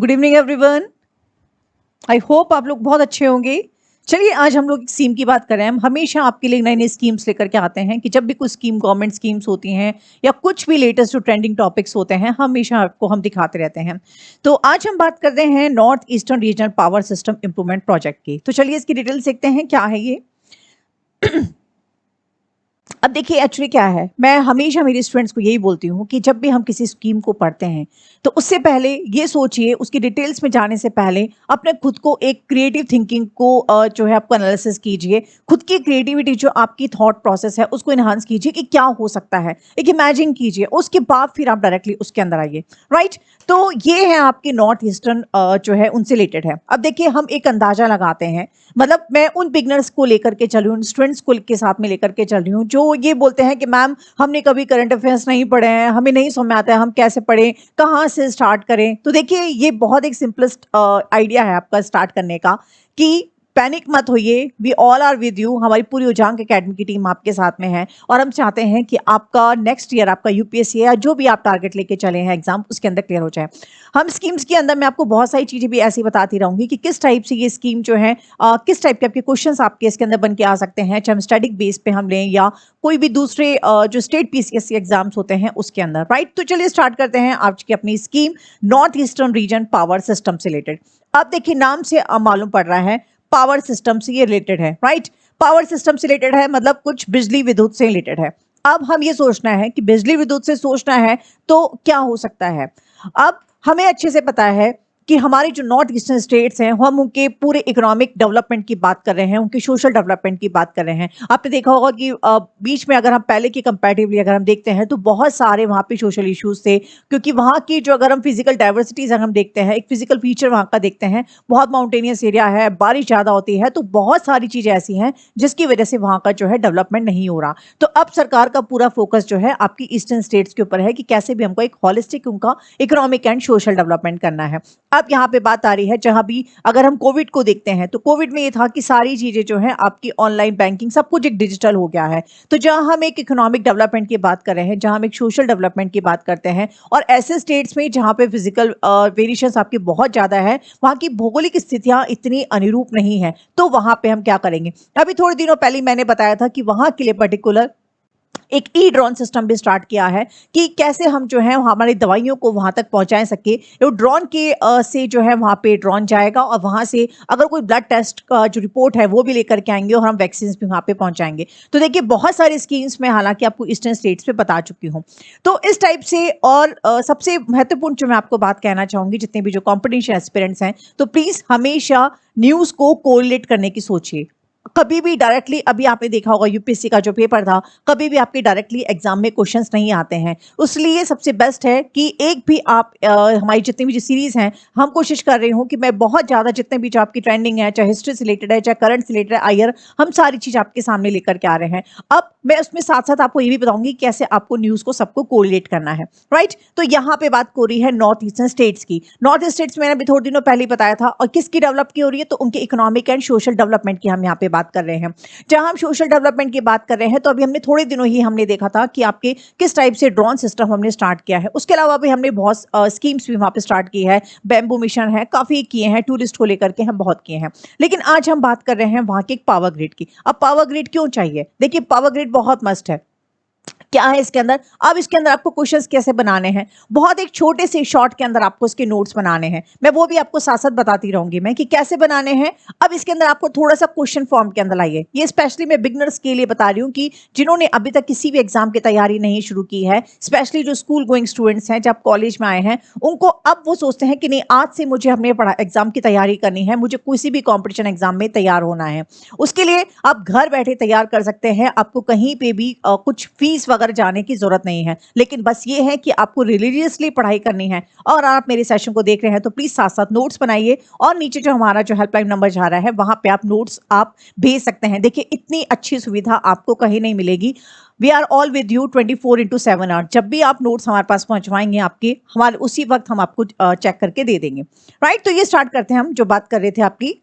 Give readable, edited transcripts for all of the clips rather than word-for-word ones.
Good evening everyone. I hope आप लोग बहुत अच्छे होंगे। चलिए आज हम लोग एक स्कीम की बात कर रहे हैं। हम हमेशा आपके लिए नई नई स्कीम्स लेकर के आते हैं कि जब भी कुछ स्कीम गवर्नमेंट स्कीम्स होती हैं या कुछ भी लेटेस्ट जो ट्रेंडिंग टॉपिक्स होते हैं हमेशा आपको हम दिखाते रहते हैं। तो आज हम बात कर रहे हैं north eastern regional power system improvement project की। तो चलिए इसकी डिटेल्स देखते हैं क्या है ये। अब देखिए एक्चुअली क्या है, मैं हमेशा मेरे स्टूडेंट्स को यही बोलती हूँ कि जब भी हम किसी स्कीम को पढ़ते हैं तो उससे पहले ये सोचिए, उसकी डिटेल्स में जाने से पहले अपने खुद को एक क्रिएटिव थिंकिंग को जो है आपको एनालिसिस कीजिए। खुद की क्रिएटिविटी जो आपकी थॉट प्रोसेस है उसको इन्हांस कीजिए कि क्या हो सकता है, एक इमेजिन कीजिए, उसके बाद फिर आप डायरेक्टली उसके अंदर आइए। राइट, तो ये है आपके नॉर्थ ईस्टर्न जो है उनसे रिलेटेड है। अब देखिए हम एक अंदाजा लगाते हैं, मतलब मैं उन बिगनर्स को लेकर के चल रही हूँ, स्टूडेंट्स को के साथ में लेकर के चल रही हूँ जो ये बोलते हैं कि मैम हमने कभी करंट अफेयर्स नहीं पढ़े हैं, हमें नहीं समझ में आता है, हम कैसे पढ़ें, कहाँ से स्टार्ट करें। तो देखिए ये बहुत एक सिंपलेस्ट आइडिया है आपका स्टार्ट करने का कि पैनिक मत होइए, we all are with you. हमारी पूरी उजांग एकेडमी की टीम आपके साथ में है और हम चाहते हैं कि आपका नेक्स्ट ईयर आपका यूपीएससी या जो भी आप टारगेट लेके चले हैं एग्जाम उसके अंदर क्लियर हो जाए। हम स्कीम्स के अंदर मैं आपको बहुत सारी चीजें भी ऐसी बताती रहूंगी कि किस टाइप से ये स्कीम जो है किस टाइप के आपके क्वेश्चंस आपके इसके अंदर बन के आ सकते हैं, चाहे हम स्टैटिक बेस पे हम लें या कोई भी दूसरे जो स्टेट पीसीएससी एग्जाम्स होते हैं उसके अंदर। राइट, तो चलिए स्टार्ट करते हैं आज की अपनी scheme north eastern region power system से रिलेटेड। अब देखिए नाम से मालूम पड़ रहा है पावर सिस्टम से ये रिलेटेड है। राइट, पावर सिस्टम से रिलेटेड है मतलब कुछ बिजली विद्युत से रिलेटेड है। अब हम ये सोचना है कि बिजली विद्युत से सोचना है तो क्या हो सकता है। अब हमें अच्छे से पता है कि हमारे जो नॉर्थ ईस्टर्न स्टेट्स हैं हम उनके पूरे इकोनॉमिक डेवलपमेंट की बात कर रहे हैं, उनके सोशल डेवलपमेंट की बात कर रहे हैं। आपने देखा होगा कि बीच में अगर हम पहले के कंपैरेटिवली अगर हम देखते हैं तो बहुत सारे वहाँ पे सोशल इश्यूज थे, क्योंकि वहाँ की जो अगर हम फिजिकल डाइवर्सिटीज अगर हम देखते हैं, एक फिजिकल फीचर वहाँ का देखते हैं, बहुत माउंटेनियस एरिया है, बारिश ज़्यादा होती है, तो बहुत सारी चीज़ें ऐसी हैं जिसकी वजह से वहाँ का जो है डेवलपमेंट नहीं हो रहा। तो अब सरकार का पूरा फोकस जो है आपकी ईस्टर्न स्टेट्स के ऊपर है कि कैसे भी हमको एक हॉलिस्टिक उनका इकोनॉमिक एंड सोशल डेवलपमेंट करना है। अब यहाँ पे बात आ रही है, जहां भी अगर हम कोविड को देखते हैं तो कोविड में ये था कि सारी चीजें जो है आपकी ऑनलाइन बैंकिंग सब कुछ एक डिजिटल हो गया है। तो जहां हम एक इकोनॉमिक डेवलपमेंट की बात कर रहे हैं, जहां हम एक सोशल डेवलपमेंट की बात करते हैं और ऐसे स्टेट्स में जहां पे फिजिकल वेरिएशंस आपकी बहुत ज्यादा है, वहां की भौगोलिक स्थितियां इतनी अनुरूप नहीं है, तो वहां पे हम क्या करेंगे। अभी थोड़े दिनों पहले मैंने बताया था कि वहां के लिए पर्टिकुलर एक ई ड्रोन सिस्टम भी स्टार्ट किया है कि कैसे हम जो है हमारी दवाइयों को वहां तक पहुंचा सके। तो ड्रोन के से जो है वहां पे ड्रोन जाएगा और वहां से अगर कोई ब्लड टेस्ट का जो रिपोर्ट है वो भी लेकर के आएंगे और हम वैक्सीन भी वहां पे पहुंचाएंगे। तो देखिए बहुत सारी स्कीम्स में हालांकि आपको ईस्टर्न स्टेट्स पे बता चुकी हूँ। तो इस टाइप से और सबसे महत्वपूर्ण जो मैं आपको बात कहना चाहूंगी, जितने भी जो कॉम्पिटिशन एस्पिरेंट्स हैं तो प्लीज हमेशा न्यूज को कोरिलेट करने की सोचिए। कभी भी डायरेक्टली, अभी आपने देखा होगा यूपीएससी का जो पेपर था, कभी भी आपके डायरेक्टली एग्जाम में क्वेश्चंस नहीं आते हैं। उसलिए सबसे बेस्ट है कि एक भी आप हमारी जितनी भी जो सीरीज हैं, हम कोशिश कर रही हूँ कि मैं बहुत ज्यादा जितने भी जो आपकी ट्रेंडिंग है, चाहे हिस्ट्री से रिलेटेड है, चाहे करंट से रिलेटेड है, आयर, हम सारी चीज आपके सामने लेकर के आ रहे हैं। अब मैं उसमें साथ साथ आपको ये भी बताऊंगी कैसे आपको न्यूज को सबको कोरिलेट करना है। राइट, तो यहाँ पे बात हो रही है नॉर्थ ईस्टर्न स्टेट्स की। नॉर्थ ईस्ट स्टेट्स मैंने अभी थोड़े दिनों पहले बताया था, और किसकी डेवलप की हो रही है, तो उनके इकोनॉमिक एंड सोशल डेवलपमेंट की हम यहाँ पे बात कर रहे हैं। जहां हम सोशल डेवलपमेंट की बात कर रहे हैं तो अभी हमने थोड़े दिनों ही हमने देखा था कि आपके किस टाइप से ड्रोन सिस्टम हमने स्टार्ट किया है। उसके अलावा भी हमने बहुत स्कीम्स भी वहां पे स्टार्ट की है, बैम्बू मिशन है, काफी किए हैं, टूरिस्ट को लेकर के हम बहुत किए हैं। लेकिन आज हम बात कर रहे हैं वहां के एक पावर ग्रिड की। अब पावर ग्रिड क्यों चाहिए, देखिए पावर ग्रिड बहुत मस्ट है। क्या है इसके अंदर, अब इसके अंदर आपको क्वेश्चंस कैसे बनाने हैं, बहुत एक छोटे से शॉर्ट के अंदर आपको इसके नोट्स बनाने हैं। मैं वो भी आपको साथ साथ बताती रहूंगी मैं कि कैसे बनाने हैं। अब इसके अंदर आपको थोड़ा सा क्वेश्चन फॉर्म के अंदर लाइए, ये स्पेशली मैं बिगनर्स के लिए बता रही हूँ कि जिन्होंने अभी तक किसी भी एग्जाम की तैयारी नहीं शुरू की है, स्पेशली जो स्कूल गोइंग स्टूडेंट्स हैं, जब कॉलेज में आए हैं, उनको अब वो सोचते हैं कि नहीं आज से मुझे हमने पढ़ा एग्जाम की तैयारी करनी है, मुझे किसी भी कॉम्पिटिशन एग्जाम में तैयार होना है। उसके लिए आप घर बैठे तैयार कर सकते हैं, आपको कहीं पे भी कुछ फीस वगैरह जाने की जरूरत नहीं है। लेकिन बस ये है कि आपको रिलीजियसली पढ़ाई करनी है और आप मेरे सेशन को देख रहे हैं तो प्लीज साथ साथ नोट्स बनाइए और नीचे जो हमारा जो हेल्पलाइन नंबर जा रहा है वहां पे आप नोट्स आप भेज सकते हैं। देखिए इतनी अच्छी सुविधा आपको कहीं नहीं मिलेगी। We are all with you 24/7 hour. जब भी आप नोट्स हमारे पास पहुंचवाएंगे आपके, हमारे उसी वक्त हम आपको चेक करके दे देंगे। राइट, तो ये स्टार्ट करते हैं हम जो बात कर रहे थे आपकी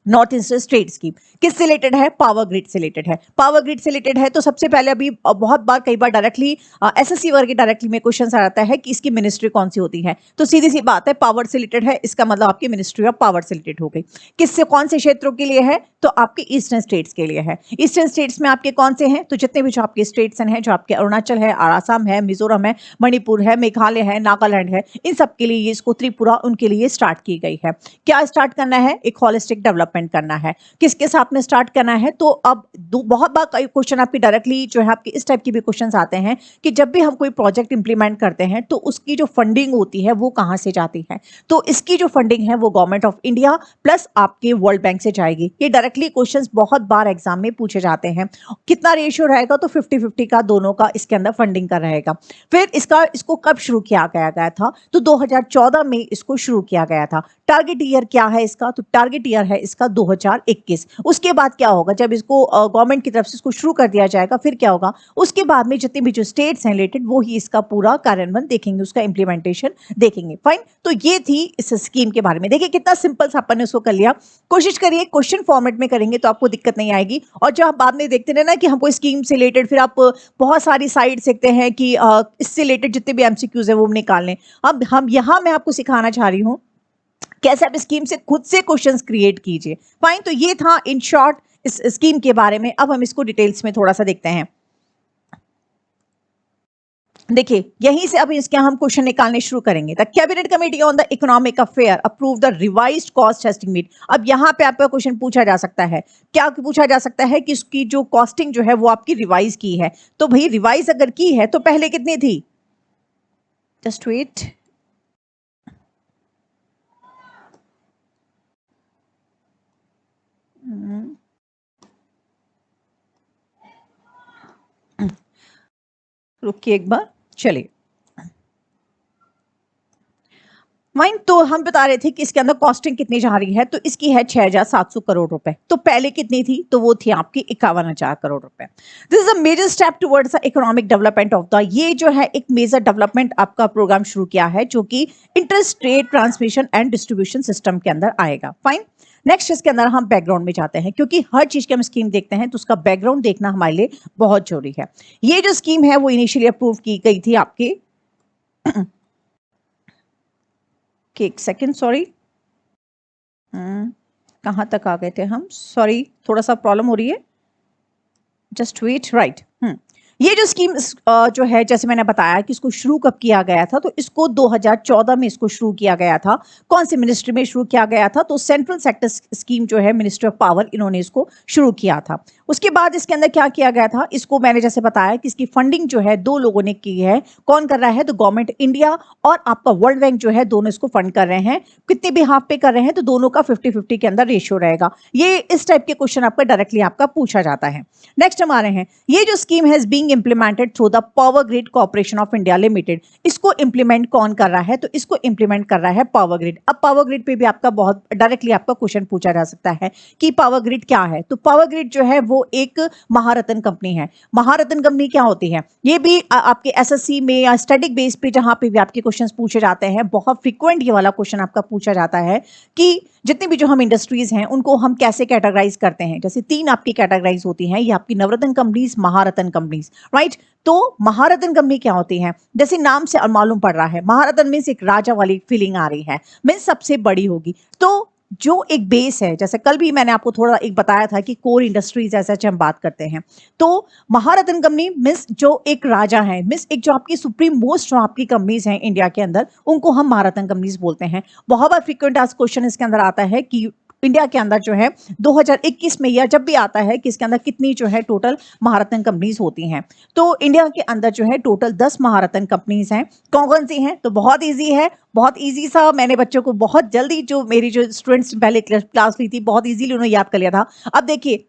नॉर्थ ईस्टर्न स्टेट स्कीम किससे रिलेटेड है? पावर ग्रिड से रिलेटेड है। पावर ग्रिड से रिलेटेड है तो सबसे पहले अभी बहुत बार कई बार डायरेक्टली एसएससी वर्ग के डायरेक्टली में क्वेश्चन आता है कि इसकी मिनिस्ट्री कौन सी होती है, तो सीधी सी बात है पावर से रिलेटेड है, इसका मतलब आपकी मिनिस्ट्री ऑफ पावर से रिलेटेड हो गई। किससे, कौन से क्षेत्रों के लिए है? तो आपके ईस्टर्न स्टेट्स के लिए है। ईस्टर्न स्टेट्स में आपके कौन से हैं? तो जितने भी जो आपके स्टेट्स हैं, जो आपके अरुणाचल है, आसाम है, मिजोरम है, मणिपुर है, मेघालय है, नागालैंड है, इन सब के लिए ये इसको त्रिपुरा उनके लिए स्टार्ट की गई है। क्या स्टार्ट करना है? एक होलिस्टिक डेवलपमेंट करना है। किसके साथ में स्टार्ट करना है? तो अब बहुत बार क्वेश्चन आपकी डायरेक्टली जो है आपके इस टाइप की भी क्वेश्चंस आते हैं कि जब भी हम कोई प्रोजेक्ट इंप्लीमेंट करते हैं तो उसकी जो फंडिंग होती है वो कहां से जाती है? तो इसकी जो फंडिंग है वो गवर्नमेंट ऑफ इंडिया प्लस आपके वर्ल्ड बैंक से जाएगी। ये डायरेक्टली क्वेश्चंस बहुत बार एग्जाम में पूछे जाते हैं। कितना रेशियो रहेगा? तो 50-50 का दोनों का इसके अंदर फंडिंग का रहेगा। फिर इसको कब शुरू किया गया था? तो 2014 में इसको शुरू किया गया था। टारगेट ईयर क्या है इसका? तो टारगेट ईयर है इसका 2021। उसके बाद क्या होगा? जब इसको गवर्नमेंट की तरफ से इसको शुरू कर दिया जाएगा फिर क्या होगा? उसके बाद में जितने भी जो स्टेट्स हैं रिलेटेड वो ही इसका पूरा कार्यान्वयन देखेंगे, उसका इंप्लीमेंटेशन देखेंगे। फाइन, तो ये थी इस स्कीम के बारे में। देखिए कितना सिंपल सा अपन ने उसको कर लिया। कोशिश करिए क्वेश्चन फॉर्मेट में करेंगे तो आपको दिक्कत नहीं आएगी। और जो आप बाद में देखते रहे ना कि हमको स्कीम से रिलेटेड फिर आप बहुत सारी साइट देखते हैं कि इससे रिलेटेड जितने भी एमसीक्यूज है वो निकाल लें। अब हम यहाँ मैं आपको सिखाना चाह रही हूँ कैसे आप स्कीम से खुद से क्वेश्चंस क्रिएट कीजिए। फाइन, तो ये था इन शॉर्ट इस स्कीम के बारे में। अब हम इसको डिटेल्स में थोड़ा सा देखते हैं। देखिए यहीं से अब इसके हम क्वेश्चन निकालने शुरू करेंगे। The cabinet committee on the economic affair approve the revised cost estimate. अब यहाँ पे आपका क्वेश्चन पूछा जा सकता है, क्या पूछा जा सकता है कि इसकी जो कॉस्टिंग जो है वो आपकी रिवाइज की है। तो भाई रिवाइज अगर की है तो पहले कितनी थी? जस्ट वेट, रुकिए एक बार, चलिए। माइन, तो हम बता रहे थे कि इसके अंदर कॉस्टिंग कितनी जा रही है, तो इसकी है 6,700 करोड़ रुपए। तो पहले कितनी थी? तो वो थी आपकी 51,000 करोड़ रुपए। This is a major step towards the economic development of the, ये जो है एक मेजर डेवलपमेंट आपका प्रोग्राम शुरू किया है जो कि interest rate transmission and distribution system के अंदर आएगा। फाइन, नेक्स्ट इसके अंदर हम बैकग्राउंड में जाते हैं क्योंकि हर चीज की हम स्कीम देखते हैं तो उसका बैकग्राउंड देखना हमारे लिए बहुत जरूरी है। ये जो स्कीम है वो इनिशियली अप्रूव की गई थी आपके एक सेकेंड, सॉरी, कहां तक आ गए थे हम? सॉरी, थोड़ा सा प्रॉब्लम हो रही है, जस्ट वेट। राइट, ये जो स्कीम जो है जैसे मैंने बताया कि इसको शुरू कब किया गया था, तो इसको 2014 में इसको शुरू किया गया था। कौन सी मिनिस्ट्री में शुरू किया गया था? तो सेंट्रल सेक्टर स्कीम जो है मिनिस्ट्री ऑफ पावर, इन्होंने इसको शुरू किया था। उसके बाद इसके अंदर क्या किया गया था? इसको मैंने जैसे बताया कि इसकी फंडिंग जो है दो लोगों ने की है। कौन कर रहा है? तो गवर्नमेंट इंडिया और आपका वर्ल्ड बैंक जो है दोनों इसको फंड कर रहे हैं। कितने भी हाफ पे कर रहे हैं तो दोनों का 50-50 के अंदर रेशियो रहेगा। ये इस टाइप के क्वेश्चन आपका डायरेक्टली आपका पूछा जाता है। नेक्स्ट हम आ रहे हैं, ये जो स्कीम है being implemented through the power grid corporation of India limited. इसको इंप्लीमेंट कौन कर रहा है? तो इसको इंप्लीमेंट कर रहा है पावर ग्रिड। अब पावर ग्रिड पे भी आपका बहुत डायरेक्टली आपका क्वेश्चन पूछा जा सकता है कि पावर ग्रिड क्या है। तो पावर ग्रिड जो है वो एक महारत्न कंपनी है। महारत्न कंपनी क्या होती है? ये भी आपके एसएससी में या स्टैटिक बेस पे जहां पे भी आपके क्वेश्चंस पूछे जाते हैं, बहुत फ्रीक्वेंट ये वाला क्वेश्चन आपका पूछा जाता है कि जितनी भी जो हम इंडस्ट्रीज हैं उनको हम कैसे कैटेगराइज करते हैं। जैसे 3 आपकी कैटेगराइज होती हैं, ये आपकी नवरत्न कंपनीज, महारत्न कंपनीज, राइट। तो महारत्न कंपनी क्या होती है? जैसे नाम से मालूम पड़ रहा है, महारत्न मीन्स एक राजा वाली फीलिंग आ रही है, मीन्स सबसे बड़ी होगी। तो जो एक बेस है, जैसे कल भी मैंने आपको थोड़ा एक बताया था कि कोर इंडस्ट्रीज ऐसे हम बात करते हैं, तो महारत्न कंपनी मीन्स जो एक राजा है, मीन्स एक जो आपकी सुप्रीम मोस्ट जो आपकी कंपनीज हैं इंडिया के अंदर, उनको हम महारत्न कंपनीज बोलते हैं। बहुत बार फ्रीक्वेंट आज क्वेश्चन इसके अंदर आता है कि इंडिया के अंदर जो है 2021 में या जब भी आता है कि इसके अंदर कितनी जो है टोटल महारत्न कंपनीज होती हैं, तो इंडिया के अंदर जो है टोटल 10 महारत्न कंपनीज हैं। कौन कौन सी हैं? तो बहुत इजी है, बहुत इजी सा, मैंने बच्चों को बहुत जल्दी, जो मेरी जो स्टूडेंट्स पहले क्लास ली थी, बहुत इजीली उन्होंने याद कर लिया था। अब देखिए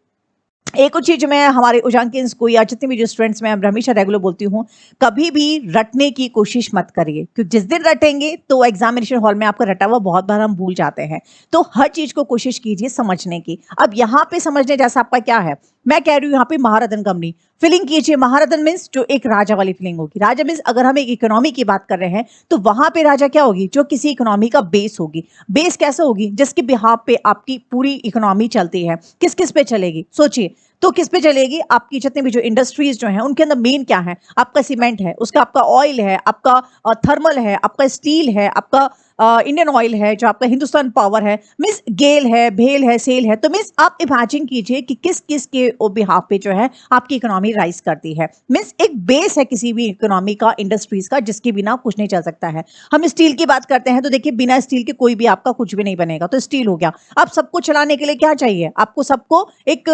एक और चीज मैं हमारे उजांकिंस को या जितने भी जो स्टूडेंट्स मैं हमेशा रेगुलर बोलती हूँ, कभी भी रटने की कोशिश मत करिए, क्योंकि जिस दिन रटेंगे तो एग्जामिनेशन हॉल में आपका रटा हुआ बहुत बार हम भूल जाते हैं। तो हर चीज को कोशिश कीजिए समझने की। अब यहाँ पे समझने जैसा आपका क्या है, मैं कह रही हूँ यहाँ पे महारत्न कंपनी, फीलिंग कीजिए महारत्न मीन्स जो एक राजा वाली फीलिंग होगी। राजा मीन्स अगर हम एक इकोनॉमी की बात कर रहे हैं तो वहां पे राजा क्या होगी, जो किसी इकोनॉमी का बेस होगी। बेस कैसे होगी, जिसके बिहाफ पे आपकी पूरी इकोनॉमी चलती है। किस किस पे चलेगी सोचिए, तो किस पे चलेगी, आपकी जितने भी जो इंडस्ट्रीज जो हैं उनके अंदर मेन क्या है, आपका सीमेंट है, उसका आपका ऑयल है, आपका थर्मल है, आपका स्टील है, आपका इंडियन ऑयल है, जो आपका हिंदुस्तान पावर है, मीन्स गेल है, भेल है, सेल है। तो मीन्स आप इमेजिन कीजिए कि किस किस के बिहाफ पे जो है आपकी इकोनॉमी राइज करती है। मीन्स एक बेस है किसी भी इकोनॉमी का, इंडस्ट्रीज का, जिसके बिना कुछ नहीं चल सकता है। हम स्टील की बात करते हैं तो देखिए बिना स्टील के कोई भी आपका कुछ भी नहीं बनेगा, तो स्टील हो गया। अब सबको चलाने के लिए क्या चाहिए, आपको सबको एक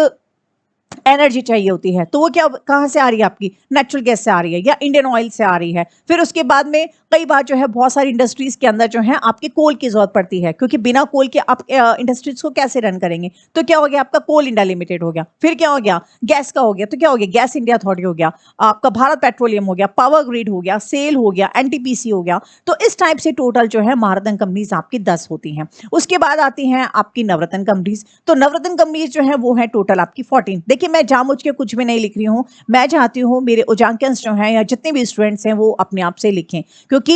एनर्जी चाहिए होती है, तो वो क्या कहां से आ रही है, आपकी नेचुरल गैस से आ रही है या इंडियन ऑयल से आ रही है। फिर उसके बाद में कई बार जो है बहुत सारी इंडस्ट्रीज के अंदर जो है आपके कोल की जरूरत पड़ती है, क्योंकि बिना कोल के आप इंडस्ट्रीज को कैसे रन करेंगे। तो क्या हो गया, आपका कोल इंडिया लिमिटेड हो गया। फिर क्या हो गया, गैस का हो गया, तो क्या हो गया, गैस इंडिया अथॉरिटी हो गया, आपका भारत पेट्रोलियम हो गया, पावर ग्रिड हो गया, सेल हो गया, एनटीपीसी हो गया। तो इस टाइप से टोटल जो है महारत्न कंपनीज आपकी 10 होती हैं। उसके बाद आती हैं आपकी नवरत्न कंपनीज। तो नवरत्न कंपनीज जो है वो है टोटल आपकी 14। देखिए मैं जानबूझ के कुछ भी नहीं लिख रही हूँ, मैं चाहती हूँ मेरे उजांकन्स जो हैं या जितने भी स्टूडेंट्स हैं वो अपने आप से लिखें, क्योंकि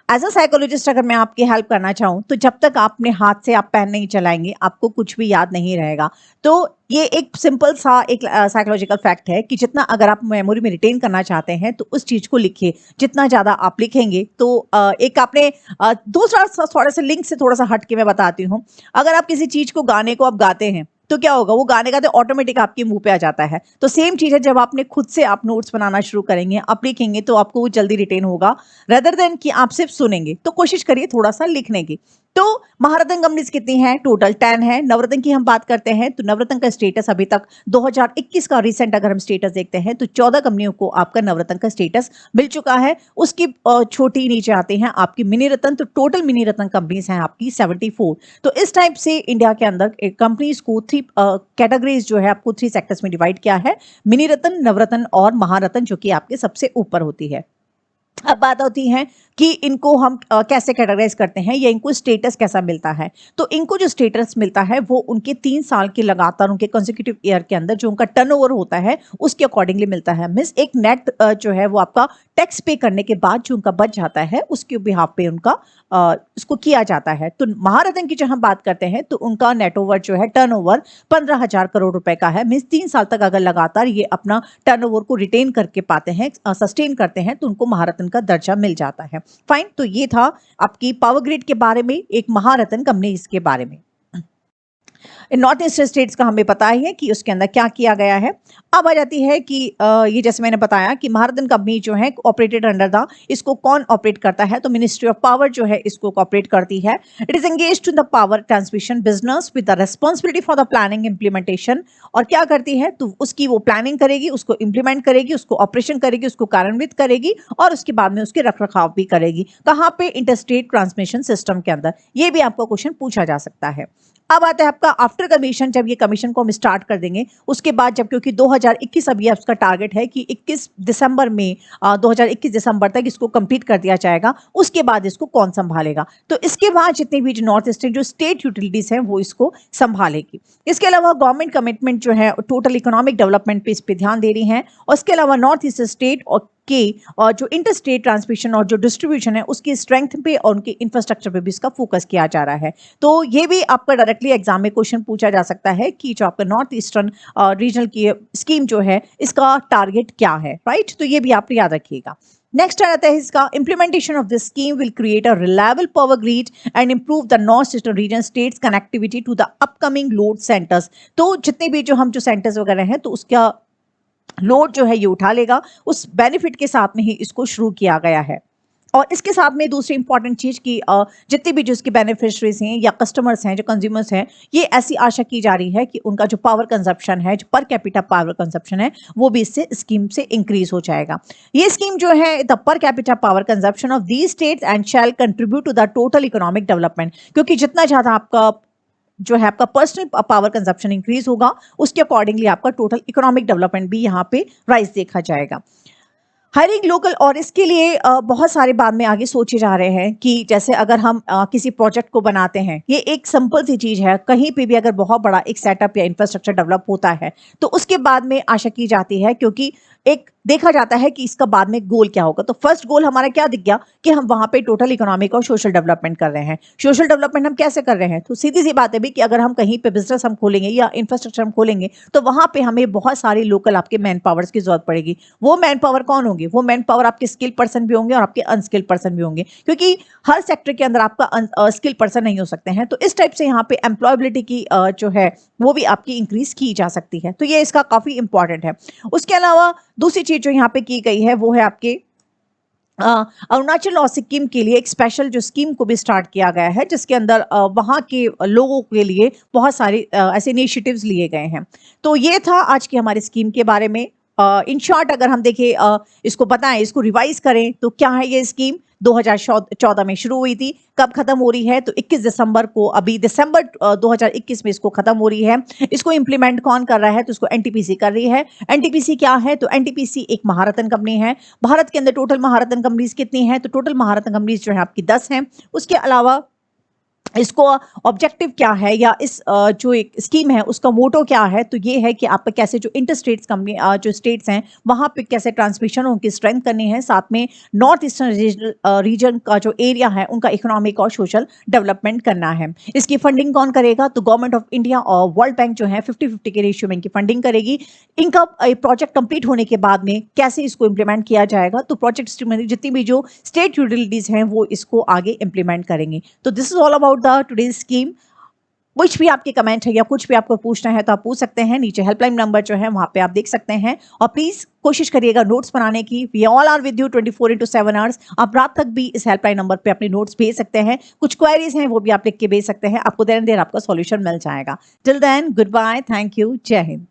एज अ साइकोलॉजिस्ट अगर मैं आपकी हेल्प करना चाहूँ तो जब तक आपने हाथ से आप पेन नहीं चलाएंगे आपको कुछ भी याद नहीं रहेगा। तो ये एक सिंपल सा एक साइकोलॉजिकल फैक्ट है कि जितना अगर आप मेमोरी में रिटेन करना चाहते हैं तो उस चीज को लिखिए। जितना ज्यादा आप लिखेंगे तो एक आपने दूसरा थोड़ा सा लिंक से थोड़ा सा हट के मैं बताती हूँ। अगर आप किसी चीज को गाने को आप गाते हैं तो क्या होगा, वो गाने गाते ऑटोमेटिक आपके मुंह पे आ जाता है। तो सेम चीज है, जब आपने खुद से आप नोट्स बनाना शुरू करेंगे, आप लिखेंगे तो आपको वो जल्दी रिटेन होगा रेदर देन कि आप सिर्फ सुनेंगे। तो कोशिश करिए थोड़ा सा लिखने की। तो महारत्न कंपनीज कितनी है, टोटल 10 है। नवरत्न की हम बात करते हैं तो नवरत्न का स्टेटस अभी तक 2021 का रिसेंट अगर हम स्टेटस देखते हैं तो 14 कंपनियों को आपका नवरत्न का स्टेटस मिल चुका है। उसकी छोटी नीचे आते हैं आपकी मिनी रत्न, तो टोटल मिनी रत्न कंपनीज हैं आपकी 74। तो इस टाइप से इंडिया के अंदर कंपनीज को 3 कैटेगरीज जो है आपको 3 सेक्टर्स में डिवाइड किया है, मिनी रत्न, नवरत्न और महारत्न, जो कि आपके सबसे ऊपर होती है। अब बात होती है कि इनको हम कैसे कैटेगराइज करते हैं या इनको स्टेटस कैसा मिलता है। तो इनको जो स्टेटस मिलता है वो उनके 3 साल के लगातार उनके कंसेक्यूटिव ईयर के अंदर जो उनका टर्नओवर होता है उसके अकॉर्डिंगली मिलता है। मींस एक नेट जो है वो आपका टैक्स पे करने के बाद जो उनका बच जाता है उसके बिहाफ पे उनका उसको किया जाता है। तो महारत्न की जो हम बात करते हैं तो उनका नेटओवर जो है टर्नओवर 15,000 करोड़ रुपए का है। मींस 3 साल तक अगर लगातार ये अपना टर्नओवर को रिटेन करके पाते हैं, सस्टेन करते हैं, तो उनको महारत्न का दर्जा मिल जाता है। फाइन, तो ये था आपकी पावर ग्रिड के बारे में, एक महारत्न कंपनी इसके बारे में। नॉर्थ ईस्टर्न स्टेट्स का हमें पता ही है कि उसके अंदर क्या किया गया है। अब आ जाती है कि ये जैसे मैंने बताया कि महारत्न कंपनी जो है ऑपरेटेड अंडर द, इसको कौन ऑपरेट करता है, तो मिनिस्ट्री ऑफ पावर जो है इसको ऑपरेट करती है। It is engage to the power transmission business with the responsibility for the planning implementation. और क्या करती है, तो उसकी वो प्लानिंग करेगी, उसको इंप्लीमेंट करेगी, उसको ऑपरेशन करेगी, उसको कार्यान्वित करेगी और उसके बाद में उसके रखरखाव भी करेगी। कहाँ पे, इंटरस्टेट ट्रांसमिशन सिस्टम के अंदर। ये भी आपको क्वेश्चन पूछा जा सकता है। अब आता है आपका आफ्टर कमीशन, जब ये कमीशन को हम स्टार्ट कर देंगे उसके बाद, जब क्योंकि 2021 अभी उसका टारगेट है कि 21 दिसंबर में 2021 दिसंबर तक इसको कंप्लीट कर दिया जाएगा, उसके बाद इसको कौन संभालेगा। तो इसके बाद जितने भी जो नॉर्थ ईस्टर्न जो स्टेट यूटिलिटीज हैं वो इसको संभालेगी। इसके अलावा गवर्नमेंट कमिटमेंट जो है टोटल इकोनॉमिक डेवलपमेंट पे इस पे ध्यान दे रही है। और इसके अलावा नॉर्थ ईस्ट स्टेट और जो इंटर स्टेट ट्रांसमिशन और जो डिस्ट्रीब्यूशन है उसकी स्ट्रेंथ पे और उनके इंफ्रास्ट्रक्चर पे भी इसका फोकस किया जा रहा है। तो ये भी आपका डायरेक्टली एग्जाम में क्वेश्चन पूछा जा सकता है कि जो आपका नॉर्थ ईस्टर्न रीजनल की स्कीम जो है इसका टारगेट क्या है, राइट। तो ये भी आप याद रखिएगा। नेक्स्ट आता है इसका, implementation of this scheme will create a reliable power grid and improve the north eastern region states connectivity to the upcoming load centers। तो जितने भी जो हम जो सेंटर्स वगैरह हैं तो उसका लोड जो है ये उठा लेगा, उस बेनिफिट के साथ में ही इसको शुरू किया गया है। और इसके साथ में दूसरी इंपॉर्टेंट चीज की जितने भी जो इसके बेनिफिशरीज हैं या कस्टमर्स हैं, जो कंज्यूमर्स हैं, ये ऐसी आशा की जा रही है कि उनका जो पावर कंजप्शन है, जो पर कैपिटा पावर कंजप्शन है, वो भी इससे स्कीम से इंक्रीज हो जाएगा। ये स्कीम जो है the per capita power consumption of these states and shall contribute to the total economic development. क्योंकि जितना ज्यादा आपका जो है आपका पर्सनल पावर कंजप्शन इंक्रीज होगा उसके अकॉर्डिंगली आपका टोटल इकोनॉमिक डेवलपमेंट भी यहाँ पे राइज देखा जाएगा। हायरिंग लोकल, और इसके लिए बहुत सारे बाद में आगे सोचे जा रहे हैं कि जैसे अगर हम किसी प्रोजेक्ट को बनाते हैं, ये एक सिंपल सी चीज है, कहीं पे भी अगर बहुत बड़ा एक सेटअप या इंफ्रास्ट्रक्चर डेवलप होता है तो उसके बाद में आशा की जाती है, क्योंकि एक देखा जाता है कि इसका बाद में गोल क्या होगा। तो फर्स्ट गोल हमारा क्या दिख गया कि हम वहां पे टोटल इकोनॉमिक और सोशल डेवलपमेंट कर रहे हैं। सोशल डेवलपमेंट हम कैसे कर रहे हैं? तो सीधी सी बात है भी कि अगर हम कहीं पे बिजनेस हम खोलेंगे या इंफ्रास्ट्रक्चर हम खोलेंगे तो वहां पे हमें बहुत सारे लोकल आपके मैन पावर्स की जरूरत पड़ेगी। वो मैन पावर कौन होंगे? वो मैन पावर आपके स्किल्ड पर्सन भी होंगे और आपके अनस्किल्ड पर्सन भी होंगे, क्योंकि हर सेक्टर के अंदर आपका स्किल्ड पर्सन नहीं हो सकते हैं। तो इस टाइप से यहाँ पे एम्प्लॉयबिलिटी की जो है वो भी आपकी इंक्रीज की जा सकती है। तो ये इसका काफी इंपॉर्टेंट है। उसके अलावा दूसरी चीज जो यहाँ पे की गई है वो है आपके अरुणाचल और सिक्किम के लिए एक स्पेशल जो स्कीम को भी स्टार्ट किया गया है, जिसके अंदर वहाँ के लोगों के लिए बहुत सारे ऐसे इनिशिएटिव्स लिए गए हैं। तो ये था आज की हमारी स्कीम के बारे में। इन शॉर्ट अगर हम देखें, इसको बताएं, इसको रिवाइज करें तो क्या है ये स्कीम? 2014 में शुरू हुई थी। कब खत्म हो रही है? तो 21 दिसंबर को, अभी दिसंबर 2021 में इसको खत्म हो रही है। इसको इंप्लीमेंट कौन कर रहा है? तो इसको एनटीपीसी कर रही है। एनटीपीसी क्या है? तो एनटीपीसी एक महारत्न कंपनी है। भारत के अंदर टोटल महारत्न कंपनीज कितनी है? तो टोटल महारत्न कंपनीज जो है आपकी 10 हैं। उसके अलावा इसको ऑब्जेक्टिव क्या है, या इस जो एक स्कीम है उसका मोटो क्या है? तो ये है कि आप कैसे जो इंटर स्टेट्स कंपनी जो स्टेट्स हैं वहाँ पे कैसे ट्रांसमिशन उनकी स्ट्रेंथ करनी है, साथ में नॉर्थ ईस्टर्न रीजन का जो एरिया है उनका इकोनॉमिक और सोशल डेवलपमेंट करना है। इसकी फंडिंग कौन करेगा? तो गवर्नमेंट ऑफ इंडिया और वर्ल्ड बैंक जो है 50-50 के रेशियो में इनकी फंडिंग करेगी। इनका प्रोजेक्ट कंप्लीट होने के बाद में कैसे इसको इंप्लीमेंट किया जाएगा? तो प्रोजेक्ट जितनी भी जो स्टेट यूटिलिटीज हैं वो इसको आगे इंप्लीमेंट करेंगे। तो this is all about the today's scheme. कुछ भी आपके कमेंट है या कुछ भी आपको पूछना है तो आप पूछ सकते हैं। नीचे हेल्पलाइन नंबर जो है वहां पे आप देख सकते हैं, और प्लीज कोशिश करिएगा नोट्स बनाने की। We all are with you 24/7 hours. आप रात तक भी इस हेल्पलाइन नंबर पे अपने नोट्स भेज सकते हैं। कुछ क्वेरीज हैं वो भी आप लिख के भेज सकते हैं, आपको देर आपका सॉल्यूशन मिल जाएगा। Till then, good bye, thank you, जय हिंद।